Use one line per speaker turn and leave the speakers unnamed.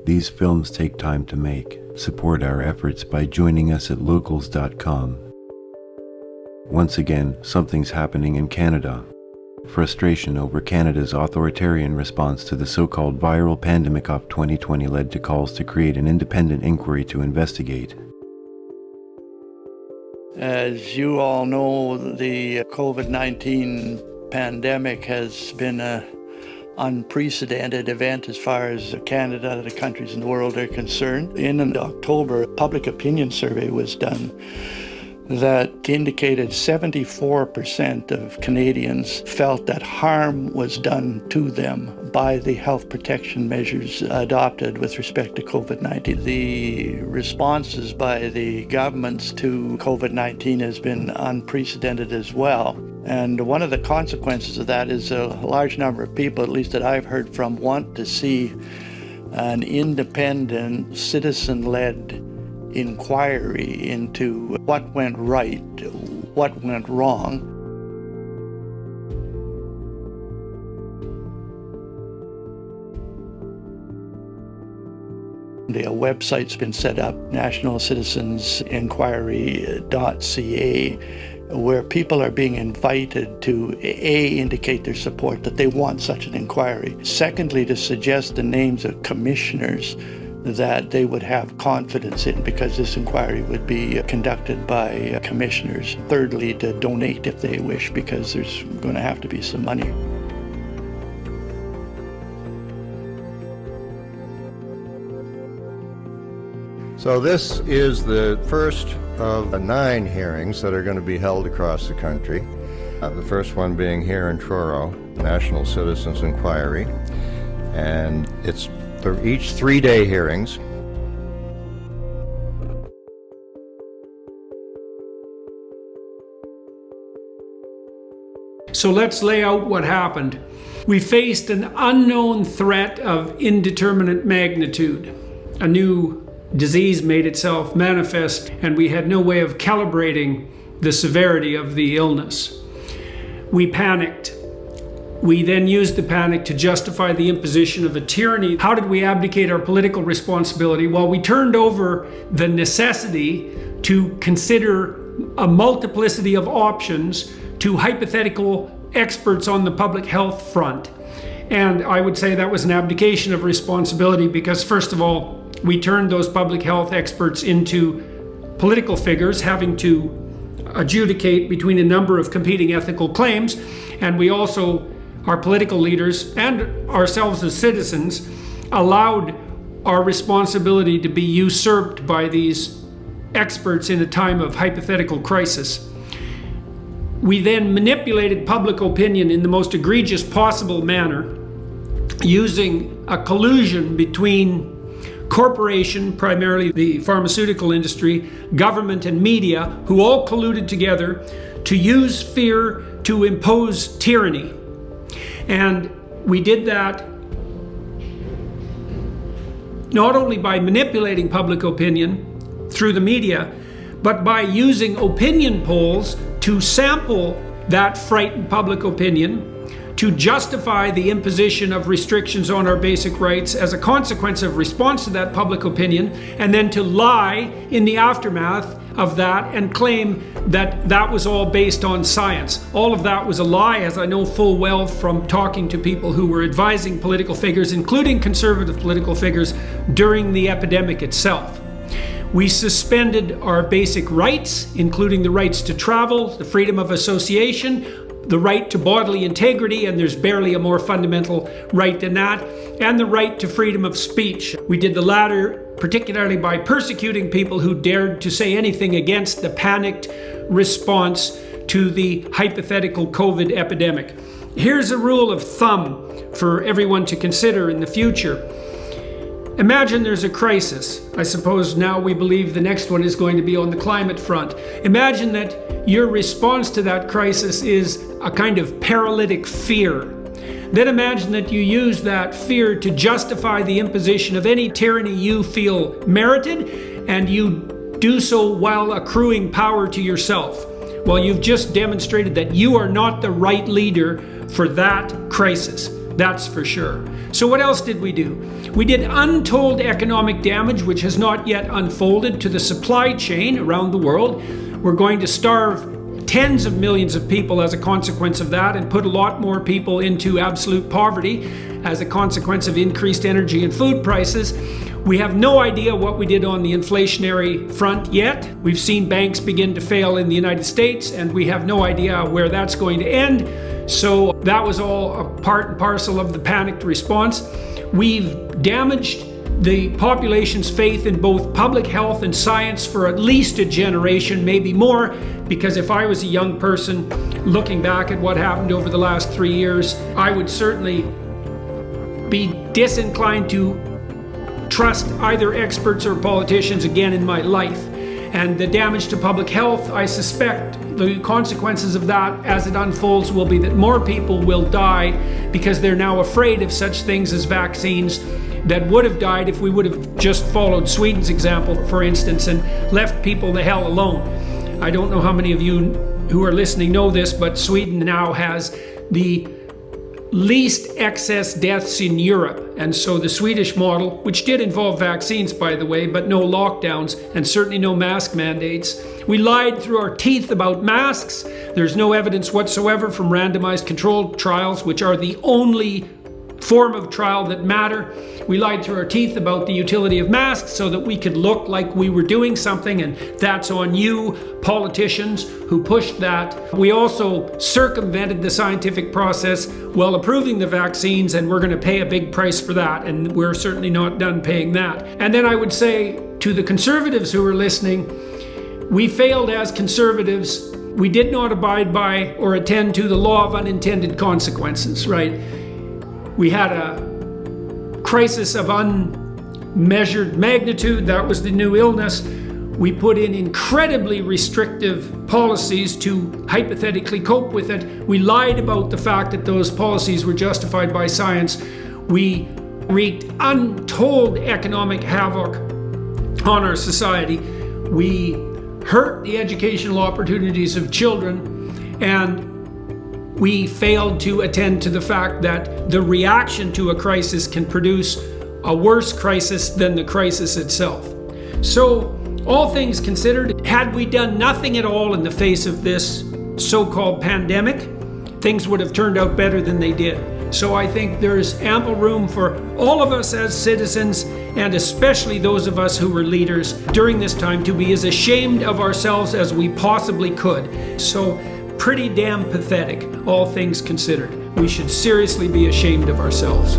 These films take time to make. Support our efforts by joining us at locals.com. Once again, something's happening in Canada. Frustration over Canada's authoritarian response to the so-called viral pandemic of 2020 led to calls to create an independent inquiry to investigate.
As you all know, the COVID-19 pandemic has been an unprecedented event as far as Canada, the countries in the world are concerned. In October, a public opinion survey was done that indicated 74% of Canadians felt that harm was done to them by the health protection measures adopted with respect to COVID-19. The responses by the governments to COVID-19 has been unprecedented as well. And one of the consequences of that is a large number of people, at least that I've heard from, want to see an independent, citizen-led inquiry into what went right, what went wrong. The website's been set up, nationalcitizensinquiry.ca, where people are being invited to indicate their support, that they want such an inquiry. Secondly, to suggest the names of commissioners that they would have confidence in, because this inquiry would be conducted by commissioners. Thirdly, to donate if they wish, because there's going to have to be some money.
So this is the first of 9 hearings that are going to be held across the country. The first one being here in Truro, National Citizens Inquiry, and they're each 3-day hearings.
So let's lay out what happened. We faced an unknown threat of indeterminate magnitude. A new disease made itself manifest, and we had no way of calibrating the severity of the illness. We panicked. We then used the panic to justify the imposition of a tyranny. How did we abdicate our political responsibility? Well, we turned over the necessity to consider a multiplicity of options to hypothetical experts on the public health front. And I would say that was an abdication of responsibility because, first of all, we turned those public health experts into political figures having to adjudicate between a number of competing ethical claims, and we also, our political leaders and ourselves as citizens, allowed our responsibility to be usurped by these experts in a time of hypothetical crisis. We then manipulated public opinion in the most egregious possible manner, using a collusion between corporation, primarily the pharmaceutical industry, government and media, who all colluded together to use fear to impose tyranny. And we did that not only by manipulating public opinion through the media, but by using opinion polls to sample that frightened public opinion to justify the imposition of restrictions on our basic rights as a consequence of response to that public opinion, and then to lie in the aftermath of that and claim that that was all based on science. All of that was a lie, as I know full well from talking to people who were advising political figures, including conservative political figures, during the epidemic itself. We suspended our basic rights, including the rights to travel, the freedom of association, the right to bodily integrity, and there's barely a more fundamental right than that, and the right to freedom of speech. We did the latter particularly by persecuting people who dared to say anything against the panicked response to the hypothetical COVID epidemic. Here's a rule of thumb for everyone to consider in the future. Imagine there's a crisis. I suppose now we believe the next one is going to be on the climate front. Imagine that your response to that crisis is a kind of paralytic fear. Then imagine that you use that fear to justify the imposition of any tyranny you feel merited, and you do so while accruing power to yourself. Well, you've just demonstrated that you are not the right leader for that crisis. That's for sure. So what else did we do? We did untold economic damage, which has not yet unfolded, to the supply chain around the world. We're going to starve tens of millions of people as a consequence of that, and put a lot more people into absolute poverty as a consequence of increased energy and food prices. We have no idea what we did on the inflationary front yet. We've seen banks begin to fail in the United States, and we have no idea where that's going to end. So that was all a part and parcel of the panicked response. We've damaged the population's faith in both public health and science for at least a generation, maybe more, because if I was a young person looking back at what happened over the last 3 years, I would certainly be disinclined to trust either experts or politicians again in my life. And the damage to public health, I suspect the consequences of that as it unfolds will be that more people will die because they're now afraid of such things as vaccines that would have died if we would have just followed Sweden's example, for instance, and left people the hell alone. I don't know how many of you who are listening know this, but Sweden now has the least excess deaths in Europe. And so the Swedish model, which did involve vaccines, by the way, but no lockdowns and certainly no mask mandates. We lied through our teeth about masks. There's no evidence whatsoever from randomized controlled trials, which are the only form of trial that matter. We lied through our teeth about the utility of masks so that we could look like we were doing something, and that's on you, politicians who pushed that. We also circumvented the scientific process while approving the vaccines, and we're going to pay a big price for that, and we're certainly not done paying that. And then I would say to the conservatives who are listening, we failed as conservatives. We did not abide by or attend to the law of unintended consequences, right? We had a crisis of unmeasured magnitude. That was the new illness. We put in incredibly restrictive policies to hypothetically cope with it. We lied about the fact that those policies were justified by science. We wreaked untold economic havoc on our society. We hurt the educational opportunities of children, and we failed to attend to the fact that the reaction to a crisis can produce a worse crisis than the crisis itself. So, all things considered, had we done nothing at all in the face of this so-called pandemic, things would have turned out better than they did. So I think there's ample room for all of us as citizens, and especially those of us who were leaders during this time, to be as ashamed of ourselves as we possibly could. So, pretty damn pathetic, all things considered. We should seriously be ashamed of ourselves.